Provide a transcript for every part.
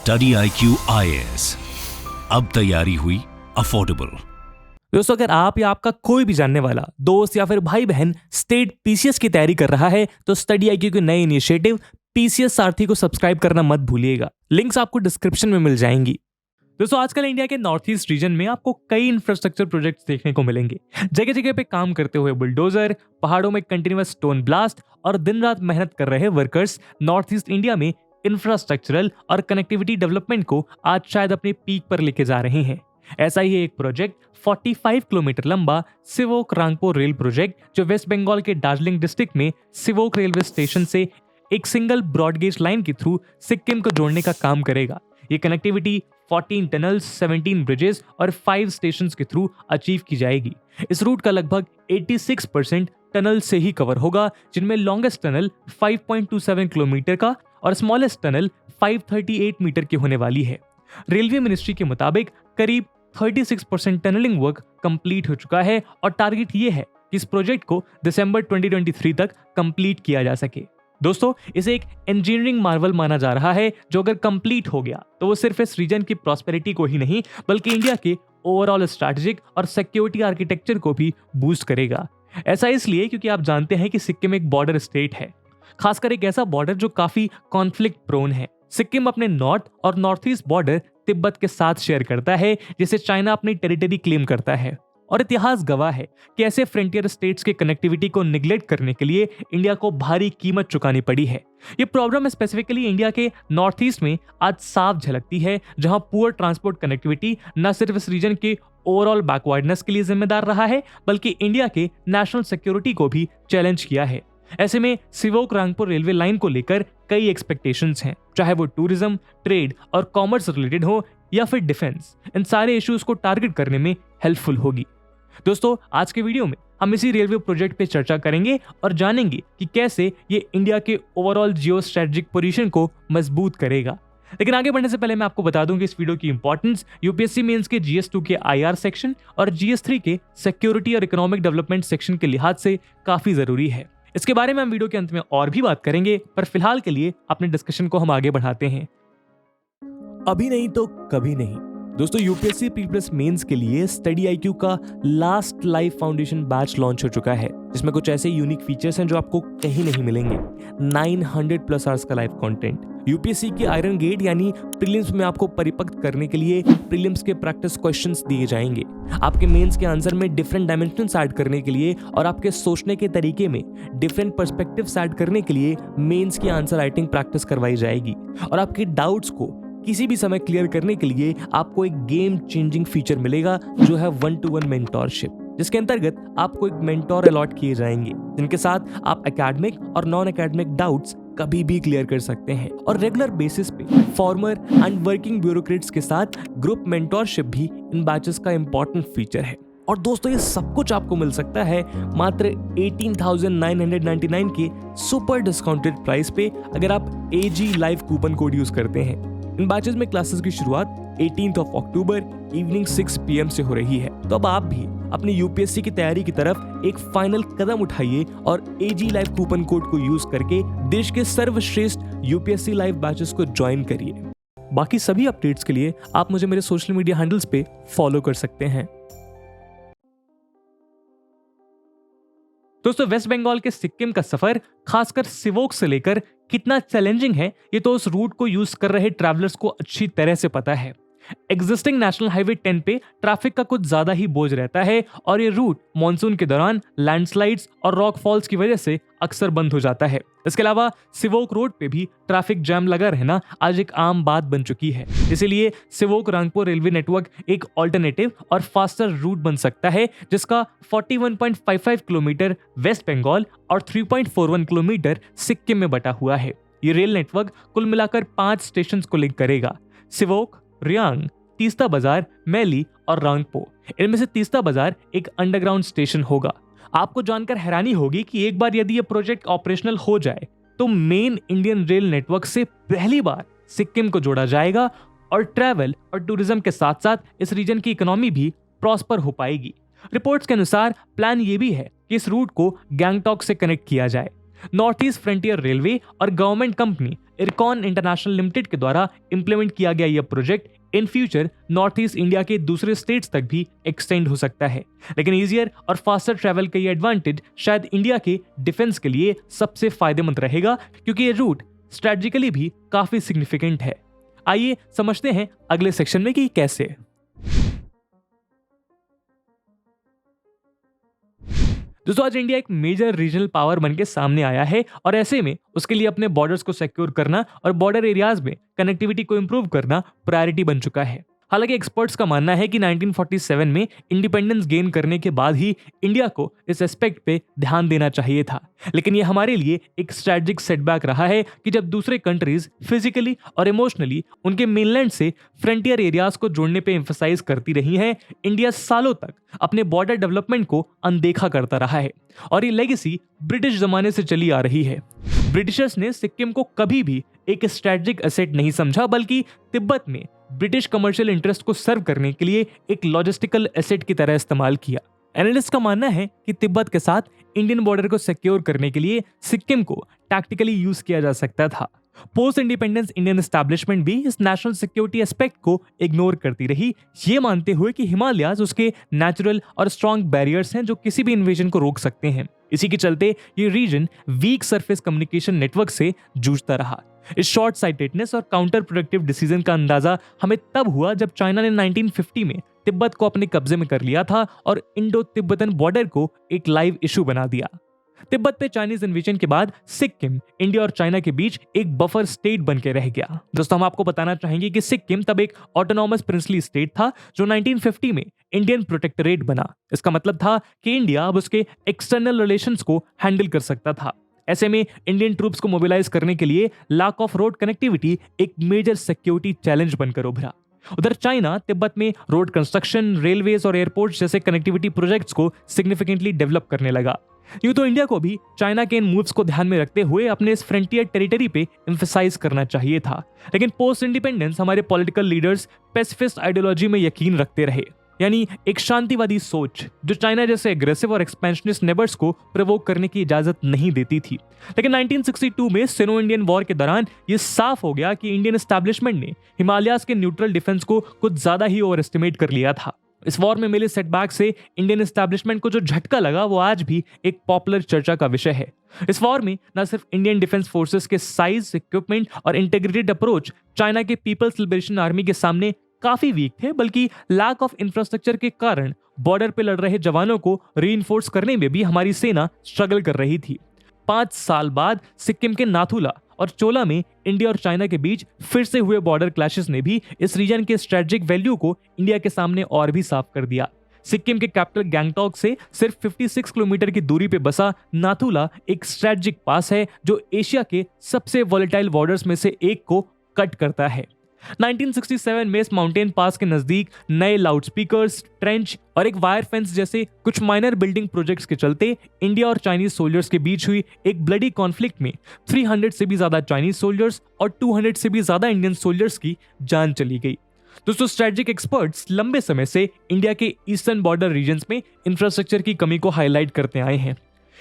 Study IQ IAS, अब तैयारी हुई अफोर्डेबल। दोस्तों, अगर आप या आपका कोई भी जानने वाला दोस्त या फिर भाई बहन स्टेट PCS की तैयारी कर रहा है तो स्टडी IQ के नए इनिशिएटिव PCS सारथी को सब्सक्राइब करना मत भूलिएगा। लिंक्स आपको डिस्क्रिप्शन में मिल जाएंगी। दोस्तों, आजकल इंडिया के नॉर्थ ईस्ट रीजन में आपको कई इंफ्रास्ट्रक्चर प्रोजेक्ट्स देखने को मिलेंगे। जगह जगह पे काम करते हुए बुलडोजर, पहाड़ों में कंटिन्यूअस स्टोन ब्लास्ट और दिन रात मेहनत कर रहे वर्कर्स नॉर्थ ईस्ट इंडिया में इंफ्रास्ट्रक्चरल और कनेक्टिविटी डेवलपमेंट को आज शायद अपने पीक पर लेके जा रहे हैं। ऐसा ही एक प्रोजेक्ट 45 किलोमीटर लंबा सिवोक रांगपो रेल प्रोजेक्ट, जो वेस्ट बंगाल के दार्जिलिंग डिस्ट्रिक्ट में सिवोक रेलवे स्टेशन से एक सिंगल ब्रॉडगेज लाइन के थ्रू सिक्किम को जोड़ने का काम करेगा। ये कनेक्टिविटी 14 टनल्स, 17 ब्रिजेस और 5 स्टेशंस के थ्रू अचीव की जाएगी। इस रूट का लगभग 86% टनल से ही कवर होगा, जिनमें लॉन्गेस्ट टनल 5.27 किलोमीटर का और स्मॉलेस्ट टनल 538 मीटर की होने वाली है। रेलवे मिनिस्ट्री के मुताबिक करीब 36% टनलिंग वर्क कंप्लीट हो चुका है और टारगेट ये है कि इस प्रोजेक्ट को दिसंबर 2023 तक कंप्लीट किया जा सके। दोस्तों, इसे एक इंजीनियरिंग मार्वल माना जा रहा है, जो अगर कंप्लीट हो गया तो वो सिर्फ इस रीजन की प्रॉस्पेरिटी को ही नहीं बल्कि इंडिया के ओवरऑल स्ट्रैटेजिक और सिक्योरिटी आर्किटेक्चर को भी बूस्ट करेगा। ऐसा इसलिए क्योंकि आप जानते हैं कि सिक्किम एक बॉर्डर स्टेट है, खासकर एक ऐसा बॉर्डर जो काफी कॉन्फ्लिक्ट प्रोन है। सिक्किम अपने नॉर्थ और नॉर्थ ईस्ट बॉर्डर तिब्बत के साथ शेयर करता है, जिसे चाइना अपनी टेरिटरी क्लेम करता है। और इतिहास गवाह है कि ऐसे फ्रंटियर स्टेट्स के कनेक्टिविटी को निगलेक्ट करने के लिए इंडिया को भारी कीमत चुकानी पड़ी है। ये प्रॉब्लम स्पेसिफिकली इंडिया के नॉर्थ ईस्ट में आज साफ झलकती है, जहां पुअर ट्रांसपोर्ट कनेक्टिविटी न सिर्फ इस रीजन के ओवरऑल बैकवर्डनेस के लिए जिम्मेदार रहा है बल्कि इंडिया के नेशनल सिक्योरिटी को भी चैलेंज किया है। ऐसे में सिवोक रांगपो रेलवे लाइन को लेकर कई एक्सपेक्टेशंस हैं, चाहे वो टूरिज्म, ट्रेड और कॉमर्स रिलेटेड हो या फिर डिफेंस। इन सारे इश्यूज को टारगेट करने में हेल्पफुल होगी। दोस्तों, आज के वीडियो में हम इसी रेलवे प्रोजेक्ट पे चर्चा करेंगे और जानेंगे कि कैसे ये इंडिया के ओवरऑल जियो स्ट्रेटेजिक पोजीशन को मजबूत करेगा। लेकिन आगे बढ़ने से पहले मैं आपको बता दूं कि इस वीडियो की इंपॉर्टेंस UPSC मेंस के GS2 के IR सेक्शन और GS3 के सिक्योरिटी और इकोनॉमिक डेवलपमेंट सेक्शन के लिहाज से काफी जरूरी है। इसके बारे में हम वीडियो के अंत में और भी बात करेंगे, पर फिलहाल के लिए अपने डिस्कशन को हम आगे बढ़ाते हैं। अभी नहीं तो कभी नहीं। दोस्तों, UPSC प्रीप्लस मेंस के लिए स्टडी IQ का last live foundation batch launch हो चुका है, जिसमें कुछ ऐसे यूनिक फीचर्स हैं जो आपको कहीं नहीं मिलेंगे। 900+ आवर्स का लाइव कंटेंट, UPSC के आयरन गेट यानी प्रीलिम्स में आपको परिपक्व करने के लिए प्रीलिम्स के प्रैक्टिस क्वेश्चंस दिए जाएंगे। आपके मेंस के आंसर में डिफरेंट डायमेंशंस ऐड करने के लिए और आपके सोचने के तरीके में डिफरेंट पर्सपेक्टिव्स ऐड करने के लिए मेंस की आंसर राइटिंग प्रैक्टिस करवाई जाएगी। और आपके डाउट्स को किसी भी समय क्लियर करने के लिए आपको एक गेम चेंजिंग फीचर मिलेगा, जो है 1-to-1 मेंटोरशिप, जिसके अंतर्गत आपको एक मेंटोर अलॉट किए जाएंगे, जिनके साथ आप एकेडमिक और नॉन एकेडमिक डाउट्स कभी भी क्लियर कर सकते हैं। और रेगुलर बेसिस पे फॉर्मर एंड वर्किंग ब्यूरोक्रेट्स के साथ ग्रुप मेंटोरशिप भी इन बैचेस का इंपॉर्टेंट फीचर है। और दोस्तों, ये सब कुछ आपको मिल सकता है मात्र 18,999 के सुपर डिस्काउंटेड प्राइस पे, अगर आप AG live coupon code use करते हैं। इन बैचेस में क्लासेस की शुरुआत 18 अक्टूबर इवनिंग 6 PM से हो रही है। तो अब आप भी अपनी UPSC की तैयारी की तरफ एक फाइनल कदम उठाइए और AG लाइव कूपन कोड को यूज करके देश के सर्वश्रेष्ठ UPSC लाइव बैचेस को ज्वाइन करिए। बाकी सभी अपडेट्स के लिए आप मुझे मेरे सोशल मीडिया हैंडल्स पे फॉलो कर सकते हैं। दोस्तों, वेस्ट बंगाल के सिक्किम का सफर खासकर सिवोक से लेकर कितना चैलेंजिंग है, ये तो उस रूट को यूज कर रहे ट्रैवलर्स को अच्छी तरह से पता है। एग्जिस्टिंग नेशनल हाईवे 10 पे ट्रैफिक का कुछ ज्यादा ही बोझ रहता है और ये रूट मॉनसून के दौरान लैंडस्लाइड्स और रॉक फॉल्स की वजह से अक्सर बंद हो जाता है। इसके अलावा सिवोक रोड पे भी ट्रैफिक जैम लगा रहना आज एक आम बात बन चुकी है। इसीलिए सिवोक रांगपो रेलवे नेटवर्क एक ऑल्टरनेटिव और फास्टर रूट बन सकता है, जिसका 41.55 किलोमीटर वेस्ट बंगाल और 3.41 किलोमीटर सिक्किम में बटा हुआ है। ये रेल नेटवर्क कुल मिलाकर 5 स्टेशन को लिंक करेगा: सिवोक, रियांग, तीस्ता बाजार, मैली और रांगपो। इनमें से तीस्ता बाजार एक अंडरग्राउंड स्टेशन होगा। आपको जानकर हैरानी होगी कि एक बार यदि यह प्रोजेक्ट ऑपरेशनल हो जाए तो मेन इंडियन रेल नेटवर्क से पहली बार सिक्किम को जोड़ा जाएगा और ट्रैवल और टूरिज्म के साथ साथ इस रीजन की इकोनॉमी भी प्रॉस्पर हो पाएगी। रिपोर्ट्स के अनुसार प्लान ये भी है कि इस रूट को गैंगटॉक से कनेक्ट किया जाए। नॉर्थ ईस्ट फ्रंटियर रेलवे और government company IRCON international limited के द्वारा इंप्लीमेंट किया गया यह project in future north east India के दूसरे स्टेट्स तक भी एक्सटेंड हो सकता है। लेकिन इजियर और फास्टर ट्रैवल का ये एडवांटेज शायद इंडिया के डिफेंस के लिए सबसे फायदेमंद रहेगा, क्योंकि ये रूट स्ट्रेटेजिकली भी काफी सिग्निफिकेंट है। आइए समझते हैं अगले सेक्शन में कि कैसे। दोस्तों, आज इंडिया एक मेजर रीजनल पावर बनके सामने आया है और ऐसे में उसके लिए अपने बॉर्डर्स को सिक्योर करना और बॉर्डर एरियाज में कनेक्टिविटी को इंप्रूव करना प्रायोरिटी बन चुका है। हालांकि एक्सपर्ट्स का मानना है कि 1947 में इंडिपेंडेंस गेन करने के बाद ही इंडिया को इस एस्पेक्ट पे ध्यान देना चाहिए था, लेकिन ये हमारे लिए एक स्ट्रेटेजिक सेटबैक रहा है कि जब दूसरे कंट्रीज फिजिकली और इमोशनली उनके मेनलैंड से फ्रंटियर एरियाज को जोड़ने पे एम्फसाइज करती रही है, इंडिया सालों तक अपने बॉर्डर डेवलपमेंट को अनदेखा करता रहा है और ये लेगेसी ब्रिटिश जमाने से चली आ रही है। ब्रिटिशर्स ने सिक्किम को कभी भी एक स्ट्रेटेजिक एसेट नहीं समझा, बल्कि तिब्बत में ब्रिटिश कमर्शियल इंटरेस्ट को सर्व करने के लिए एक लॉजिस्टिकल एसेट की तरह इस्तेमाल किया। एनालिस्ट का मानना है कि तिब्बत के साथ इंडियन बॉर्डर को सिक्योर करने के लिए सिक्किम को टैक्टिकली यूज किया जा सकता था। पोस्ट इंडिपेंडेंस इंडियन एस्टैब्लिशमेंट भी इस नेशनल सिक्योरिटी एस्पेक्ट को इग्नोर करती रही, ये मानते हुए कि हिमालयाज उसके नेचुरल और स्ट्रॉन्ग बैरियर्स हैं जो किसी भी इन्वेजन को रोक सकते हैं। इसी के चलते ये region weak surface communication network से जूझता रहा। इस शॉर्ट साइटेडनेस और काउंटर प्रोडक्टिव डिसीजन का अंदाजा हमें तब हुआ जब चाइना ने 1950 में तिब्बत को अपने कब्जे में कर लिया था और इंडो तिब्बतन बॉर्डर को एक लाइव इशू बना दिया। तिब्बत पे चाइनीज इन्वेजन के बाद सिक्किम इंडिया और चाइना के बीच एक बफर स्टेट बन के रह गया। दोस्तों, हम आपको बताना चाहेंगे कि सिक्किम तब एक ऑटोनॉमस प्रिंसली स्टेट था जो 1950 में इंडियन प्रोटेक्टोरेट बना। इसका मतलब था कि इंडिया अब उसके एक्सटर्नल रिलेशंस को हैंडल कर सकता था। ऐसे में इंडियन ट्रूप्स को मोबिलाइज करने के लिए लैक ऑफ रोड कनेक्टिविटी एक मेजर सिक्योरिटी चैलेंज बनकर उभरा। उधर चाइना तिब्बत में रोड कंस्ट्रक्शन, रेलवेज और एयरपोर्ट जैसे कनेक्टिविटी प्रोजेक्ट्स को सिग्निफिकेंटली डेवलप करने लगा। यूं तो इंडिया को भी चाइना के इन मूव्स को ध्यान में रखते हुए अपने इस फ्रंटियर टेरिटरी पे एम्फसाइज करना चाहिए था, लेकिन पोस्ट इंडिपेंडेंस हमारे पॉलिटिकल लीडर्स पेसिफिस्ट आइडियोलॉजी में यकीन रखते रहे, यानी एक शांतिवादी सोच जो चाइना जैसे एग्रेसिव और एक्सपेंशनिस्ट नेबर्स को प्रोवोक करने की इजाजत नहीं देती थी। लेकिन 1962 में सिनो इंडियन वॉर के दौरान ये साफ हो गया कि इंडियन एस्टैब्लिशमेंट ने हिमालयाज के न्यूट्रल डिफेंस को कुछ ज्यादा ही ओवर एस्टिमेट कर लिया था। इस वॉर में मिले सेटबैक से इंडियन एस्टैब्लिशमेंट को जो झटका लगा वो आज भी एक पॉपुलर चर्चा का विषय है। इस वॉर में न सिर्फ इंडियन डिफेंस फोर्सेस के साइज, इक्विपमेंट और इंटीग्रेटेड अप्रोच चाइना के पीपल्स लिबरेशन आर्मी के सामने काफी वीक थे, बल्कि लैक ऑफ इंफ्रास्ट्रक्चर के कारण बॉर्डर पे लड़ रहे जवानों को रीइंफोर्स करने में भी हमारी सेना स्ट्रगल कर रही थी। 5 साल बाद सिक्किम के नाथुला और चोला में इंडिया और चाइना के बीच फिर से हुए बॉर्डर क्लैशेस ने भी इस रीजन के स्ट्रेटेजिक वैल्यू को इंडिया के सामने और भी साफ कर दिया। सिक्किम के कैपिटल गैंगटॉक से सिर्फ 56 किलोमीटर की दूरी पे बसा नाथुला एक स्ट्रेटेजिक पास है जो एशिया के सबसे वॉलेटाइल बॉर्डर्स में से एक को कट करता है। 1967 में इस माउंटेन पास के नजदीक नए लाउडस्पीकर्स, ट्रेंच और एक वायर फेंस जैसे कुछ माइनर बिल्डिंग प्रोजेक्ट्स के चलते इंडिया और चाइनीज सोल्जर्स के बीच हुई एक ब्लडी कॉन्फ्लिक्ट में 300 से भी ज्यादा चाइनीज सोल्जर्स और 200 से भी ज्यादा इंडियन सोल्जर्स की जान चली गई। दोस्तों, स्ट्रेटेजिक एक्सपर्ट्स लंबे समय से इंडिया के ईस्टर्न बॉर्डर रीजन्स में इंफ्रास्ट्रक्चर की कमी को हाईलाइट करते आए हैं।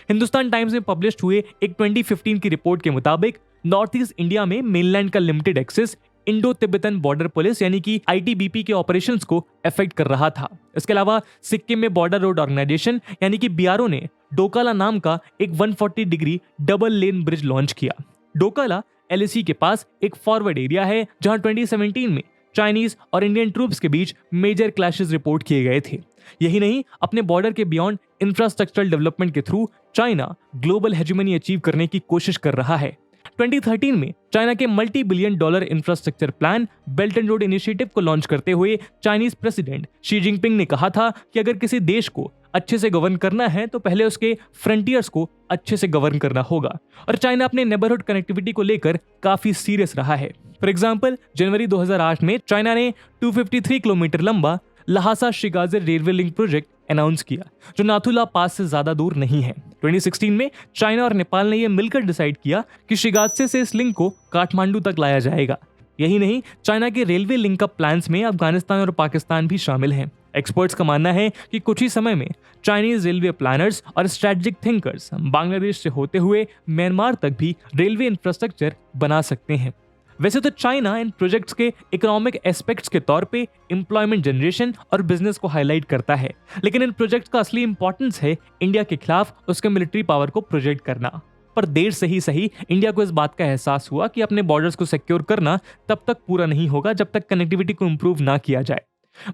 हिंदुस्तान टाइम्स में पब्लिश हुए एक 2015 की रिपोर्ट के मुताबिक नॉर्थ ईस्ट इंडिया में मेनलैंड का limited access Indo Tibetan border police यानी कि आईटीबीपी के ऑपरेशंस को अफेक्ट कर रहा था। इसके अलावा सिक्किम में बॉर्डर रोड ऑर्गेनाइजेशन यानी कि बीआरओ ने डोकाला नाम का एक 140 degree double lane bridge launch किया। डोकाला एलएसी के पास एक फॉरवर्ड एरिया है जहां 2017 में चाइनीज और इंडियन ट्रूप्स के बीच मेजर क्लैशेस रिपोर्ट किए गए थे। यही नहीं, अपने बॉर्डर के बियॉन्ड इंफ्रास्ट्रक्चरल डेवलपमेंट के through China global hegemony achieve करने की कोशिश कर रहा है। 2013 में चाइना के multi billion dollar infrastructure plan belt and road initiative को लॉन्च करते हुए चाइनीज प्रेसिडेंट शी जिनपिंग ने कहा था कि अगर किसी देश को अच्छे से गवर्न करना है तो पहले उसके फ्रंटियर्स को अच्छे से गवर्न करना होगा। और चाइना अपने नेबरहुड कनेक्टिविटी को लेकर काफी सीरियस रहा है। फॉर एग्जाम्पल, जनवरी 2008 में चाइना ने 253 किलोमीटर लंबा Lhasa Shigatse railway link project announce किया जो नाथुला पास से ज्यादा दूर नहीं है। 2016 में चाइना और नेपाल ने यह मिलकर डिसाइड किया कि शिगात्से से इस लिंक को काठमांडू तक लाया जाएगा। यही नहीं, चाइना के रेलवे लिंक अप प्लान्स में अफगानिस्तान और पाकिस्तान भी शामिल हैं। एक्सपर्ट्स का मानना है कि कुछ ही समय में चाइनीज रेलवे प्लानर्स और स्ट्रेटेजिक थिंकर्स बांग्लादेश से होते हुए म्यांमार तक भी रेलवे इंफ्रास्ट्रक्चर बना सकते हैं। वैसे तो चाइना इन प्रोजेक्ट्स के इकोनॉमिक एस्पेक्ट्स के तौर पे एम्प्लॉयमेंट जनरेशन और बिजनेस को हाईलाइट करता है, लेकिन इन प्रोजेक्ट्स का असली इंपॉर्टेंस है इंडिया के खिलाफ उसके मिलिट्री पावर को प्रोजेक्ट करना। पर देर से ही सही इंडिया को इस बात का एहसास हुआ कि अपने बॉर्डर्स को सिक्योर करना तब तक पूरा नहीं होगा जब तक कनेक्टिविटी को इंप्रूव ना किया जाए।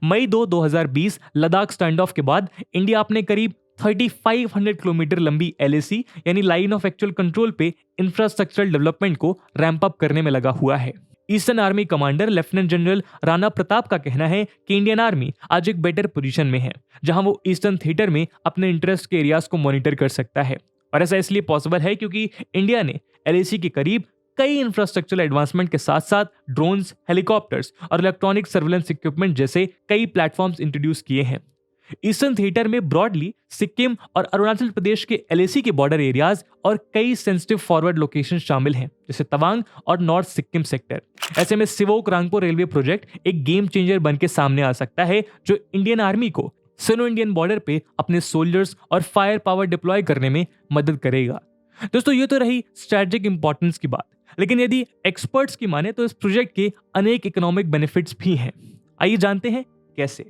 मई 2020 लद्दाख स्टैंड ऑफ के बाद इंडिया अपने करीब 3500 किलोमीटर लंबी LAC यानी लाइन ऑफ एक्चुअल कंट्रोल पे इंफ्रास्ट्रक्चरल डेवलपमेंट को रैंप अप करने में लगा हुआ है। Eastern army commander lieutenant general Rana Pratap का कहना है कि इंडियन आर्मी आज एक बेटर पोजीशन में है जहां वो ईस्टर्न थिएटर में अपने इंटरेस्ट के एरियाज को मॉनिटर कर सकता है। और ऐसा इसलिए पॉसिबल है क्योंकि इंडिया ने LAC के करीब कई इंफ्रास्ट्रक्चरल एडवांसमेंट के साथ साथ ड्रोन्स, हेलीकॉप्टर्स और इलेक्ट्रॉनिक सर्वेलेंस इक्विपमेंट जैसे कई प्लेटफॉर्म्स इंट्रोड्यूस किए हैं। ईस्टर्न थिएटर में ब्रॉडली सिक्किम और अरुणाचल प्रदेश के LAC के बॉर्डर एरियाज और कई सेंसिटिव फॉरवर्ड लोकेशन शामिल हैं, जैसे तवांग और नॉर्थ सिक्किम सेक्टर। ऐसे में सिवोक रांगपो रेलवे प्रोजेक्ट एक गेम चेंजर बन के सामने आ सकता है जो इंडियन आर्मी को सिनो इंडियन बॉर्डर पे अपने सोल्जर्स और फायर पावर डिप्लॉय करने में मदद करेगा। दोस्तों, ये तो रही स्ट्रेटेजिक इंपॉर्टेंस की बात, लेकिन यदि एक्सपर्ट्स की माने तो इस प्रोजेक्ट के अनेक इकोनॉमिक बेनिफिट्स भी हैं। आइए जानते हैं कैसे।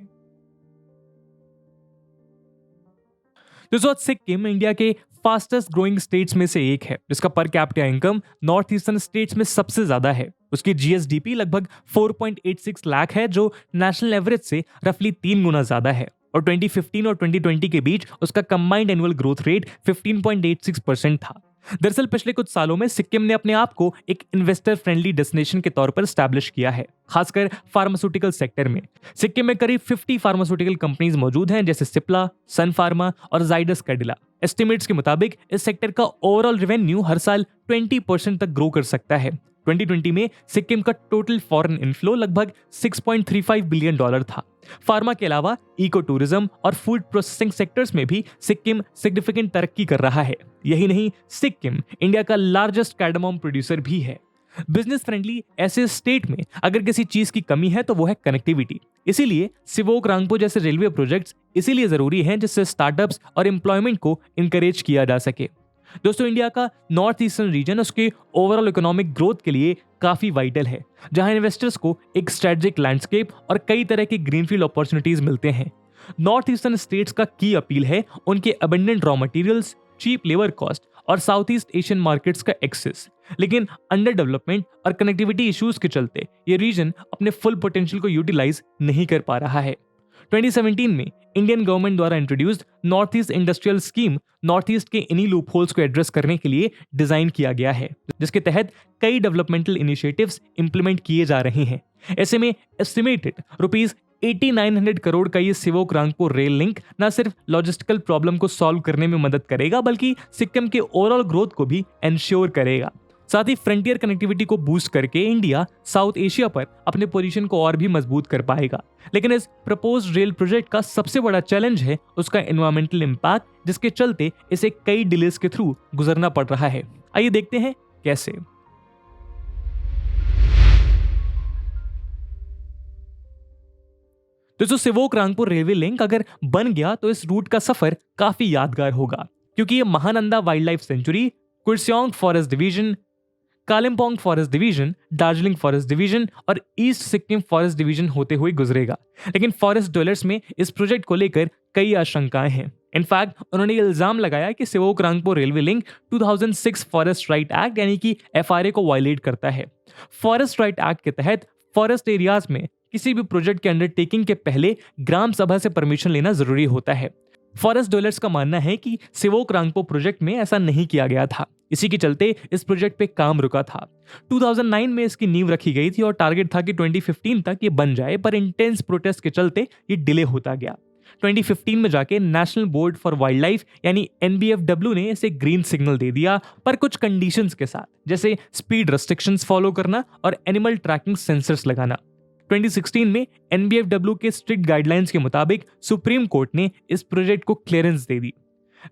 दोस्तों, सिक्किम इंडिया के फास्टेस्ट ग्रोइंग स्टेट्स में से एक है जिसका per capita income north eastern states में सबसे ज्यादा है। उसकी GSDP लगभग 4.86 लाख है जो नेशनल एवरेज से रफली 3 गुना ज्यादा है और 2015 और 2020 के बीच उसका कंबाइंड एनुअल ग्रोथ रेट 15.86% था। दरअसल पिछले कुछ सालों में सिक्किम ने अपने आप को एक इन्वेस्टर फ्रेंडली डेस्टिनेशन के तौर पर स्टैब्लिश किया है, खासकर फार्मास्यूटिकल सेक्टर में। सिक्किम में करीब 50 फार्मास्यूटिकल कंपनीज मौजूद हैं जैसे सिप्ला, सन फार्मा और जाइडस कैडिला। एस्टिमेट्स के मुताबिक इस सेक्टर का ओवरऑल रेवेन्यू हर साल 20% तक ग्रो कर सकता है। 2020 में सिक्किम का टोटल फॉरेन इनफ्लो लगभग $6.35 बिलियन था। फार्मा के अलावा इको टूरिज्म और फूड प्रोसेसिंग सेक्टर्स में भी सिक्किम सिग्निफिकेंट तरक्की कर रहा है। यही नहीं, सिक्किम इंडिया का लार्जेस्ट कार्डामोम प्रोड्यूसर भी है। बिजनेस फ्रेंडली ऐसे स्टेट में अगर किसी चीज की कमी है तो वो है कनेक्टिविटी। इसीलिए सिवोक रांगपो जैसे रेलवे प्रोजेक्ट्स इसीलिए जरूरी हैं जिससे स्टार्टअप्स और एम्प्लॉयमेंट को इंकरेज किया जा सके। दोस्तों, इंडिया का नॉर्थ ईस्टर्न रीजन उसके ओवरऑल इकोनॉमिक ग्रोथ के लिए काफी वाइटल है, जहां इन्वेस्टर्स को एक स्ट्रेटेजिक लैंडस्केप और कई तरह की ग्रीनफील्ड अपॉर्चुनिटीज मिलते हैं। नॉर्थ ईस्टर्न स्टेट्स का की अपील है उनके abundant raw materials, cheap labour cost और साउथ ईस्ट एशियन मार्केट्स का एक्सेस। लेकिन अंडर डेवलपमेंट और कनेक्टिविटी इश्यूज के चलते ये रीजन अपने फुल पोटेंशियल को यूटिलाइज नहीं कर पा रहा है। 2017 में इंडियन गवर्नमेंट द्वारा introduced north east industrial scheme north east के इन्हीं लूप होल्स को एड्रेस करने के लिए डिजाइन किया गया है, जिसके तहत कई डेवलपमेंटल इनिशिएटिव्स इंप्लीमेंट किए जा रहे हैं। ऐसे में एस्टिमेटेड ₹8900 करोड़ का ये सिवोक रांगपो रेल लिंक न सिर्फ लॉजिस्टिकल प्रॉब्लम को सॉल्व करने में मदद करेगा बल्कि सिक्किम के ओवरऑल ग्रोथ को भी एंश्योर करेगा। साथ ही फ्रंटियर कनेक्टिविटी को बूस्ट करके इंडिया साउथ एशिया पर अपने पोजीशन को और भी मजबूत कर पाएगा। लेकिन इस प्रपोज्ड रेल प्रोजेक्ट का सबसे बड़ा चैलेंज है उसका एनवायरमेंटल इम्पैक्ट, जिसके चलते इसे कई डिलेज के थ्रू गुजरना पड़ रहा है। आइए देखते हैं कैसे। दोस्तों, सिवोक रांगपो रेलवे लिंक अगर बन गया तो इस रूट का सफर काफी यादगार होगा, क्योंकि ये Mahananda wildlife sanctuary, Kurseong forest division, Kalimpong forest division, Darjeeling forest division और ईस्ट सिक्किम फॉरेस्ट डिवीजन होते हुए गुजरेगा। लेकिन फॉरेस्ट डवेलर्स में इस प्रोजेक्ट को लेकर कई आशंकाएं हैं। इनफैक्ट उन्होंने इल्जाम लगाया कि Sivok Rangpo railway link 2006 forest right act यानी कि FRA को वायलेट करता है। फॉरेस्ट राइट एक्ट के तहत फॉरेस्ट एरियाज में किसी भी प्रोजेक्ट के अंडरटेकिंग के पहले ग्राम सभा से परमिशन लेना जरूरी होता है। फॉरेस्ट डवेलर्स का मानना है कि सिवोक रांगपो प्रोजेक्ट में ऐसा नहीं किया गया था, इसी के चलते इस प्रोजेक्ट पे काम रुका था। 2009 में इसकी नींव रखी गई थी और टारगेट था कि 2015 तक ये बन जाए, पर इंटेंस प्रोटेस्ट के चलते ये डिले होता गया। 2015 में जाके national board for wild life यानी NBFW ने इसे ग्रीन सिग्नल दे दिया, पर कुछ कंडीशंस के साथ, जैसे स्पीड रेस्ट्रिक्शंस फॉलो करना और एनिमल ट्रैकिंग सेंसर्स लगाना। 2016 में NBFW के स्ट्रिक्ट गाइडलाइंस के मुताबिक सुप्रीम कोर्ट ने इस प्रोजेक्ट को क्लियरेंस दे दी।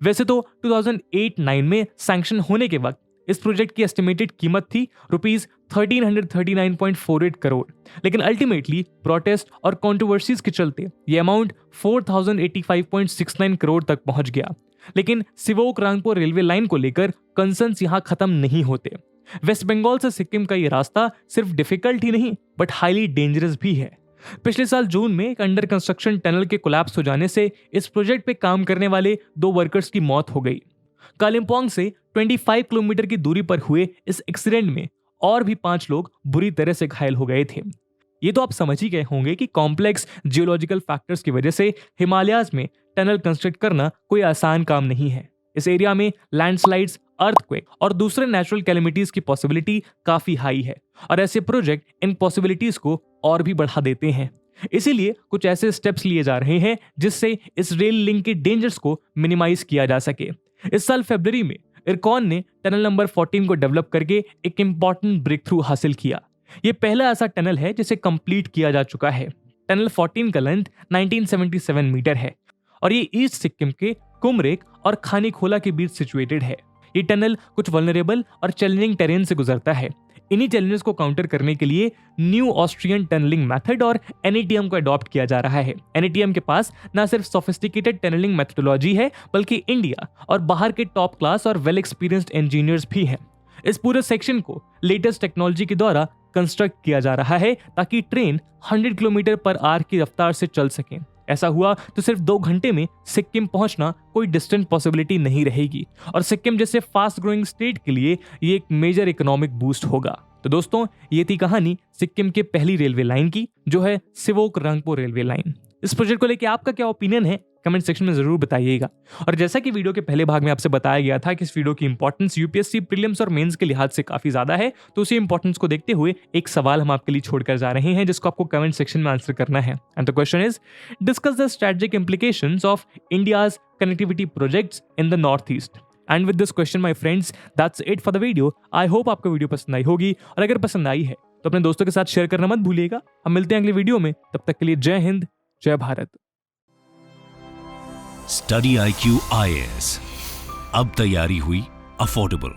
वैसे तो 2008-9 में सैंक्शन होने के वक्त इस प्रोजेक्ट की एस्टिमेटेड कीमत थी रुपीज 1339.48 करोड़, लेकिन अल्टीमेटली प्रोटेस्ट और कंट्रोवर्सीज के चलते ये अमाउंट 4085.69 करोड़ तक पहुंच गया। लेकिन सिवोक रांगपुर रेलवे लाइन को लेकर कंसर्न्स यहां खत्म नहीं होते। वेस्ट बंगाल से सिक्किम का ये रास्ता सिर्फ डिफिकल्ट ही नहीं बट हाईली डेंजरस भी है। पिछले साल जून में एक अंडर कंस्ट्रक्शन टनल के कोलैप्स हो जाने से इस प्रोजेक्ट पे काम करने वाले 2 वर्कर्स की मौत हो गई। कालिम्पोंग से 25 किलोमीटर की दूरी पर हुए इस एक्सीडेंट में और भी 5 लोग बुरी तरह से घायल हो गए थे। ये तो आप समझ ही गए होंगे कि कॉम्प्लेक्स जियोलॉजिकल फैक्टर्स की वजह से हिमालयाज में टनल कंस्ट्रक्ट करना कोई आसान काम नहीं है। इस एरिया में लैंडस्लाइड्स, अर्थक्वेक और दूसरे नेचुरल कैलेमिटीज की पॉसिबिलिटी काफी हाई है और ऐसे प्रोजेक्ट इन पॉसिबिलिटीज को और भी बढ़ा देते हैं। इसीलिए कुछ ऐसे स्टेप्स लिए जा रहे हैं जिससे इस रेल लिंक के डेंजर्स को मिनिमाइज किया जा सके। इस साल फरवरी में इरकॉन ने टनल नंबर 14 को डेवलप करके एक इंपॉर्टेंट ब्रेक थ्रू हासिल किया। ये पहला ऐसा टनल है जिसे कंप्लीट किया जा चुका है। टनल 14 का लेंथ 1977 मीटर है और ये ईस्ट सिक्किम के कुमरेक और खानीखोला के बीच सिचुएटेड है। ये टनल कुछ वल्नरेबल और चैलेंजिंग टेरेन से गुजरता है। इन्हीं चैलेंजेस को काउंटर करने के लिए न्यू ऑस्ट्रियन टनलिंग मेथड और NATM को अडॉप्ट किया जा रहा है। NATM के पास न सिर्फ सोफिस्टिकेटेड टनलिंग मेथोडोलॉजी है बल्कि इंडिया और बाहर के टॉप क्लास और वेल एक्सपीरियंस्ड इंजीनियर्स भी हैं। इस पूरे सेक्शन को लेटेस्ट टेक्नोलॉजी के द्वारा कंस्ट्रक्ट किया जा रहा है ताकि ट्रेन 100 किलोमीटर पर आवर की रफ्तार से चल सके। ऐसा हुआ तो सिर्फ 2 घंटे में सिक्किम पहुंचना कोई डिस्टेंट पॉसिबिलिटी नहीं रहेगी और सिक्किम जैसे फास्ट ग्रोइंग स्टेट के लिए ये एक मेजर इकोनॉमिक बूस्ट होगा। तो दोस्तों, ये थी कहानी सिक्किम के पहली रेलवे लाइन की, जो है सिवोक रांगपुर रेलवे लाइन। इस प्रोजेक्ट को लेकर आपका क्या ओपिनियन है कमेंट सेक्शन में जरूर बताइएगा। और जैसा कि वीडियो के पहले भाग में आपसे बताया गया था कि इस वीडियो की इंपॉर्टेंस यूपीएससी प्रीलिम्स और मेंस के लिहाज से काफी ज्यादा है, तो उसी इंपॉर्टेंस को देखते हुए एक सवाल हम आपके लिए छोड़कर जा रहे हैं जिसको आपको कमेंट सेक्शन में आंसर करना है। And the question is, discuss the strategic implications of India's connectivity projects in the north east. And with this question my friends, that's it for the video. I hope आपको video पसंद आई होगी और अगर पसंद आई है तो अपने दोस्तों के साथ शेयर करना मत भूलिएगा। हम मिलते हैं अगले वीडियो में, तब तक के लिए जय हिंद, जय भारत। स्टडी IQ IAS, अब तैयारी हुई अफोर्डेबल।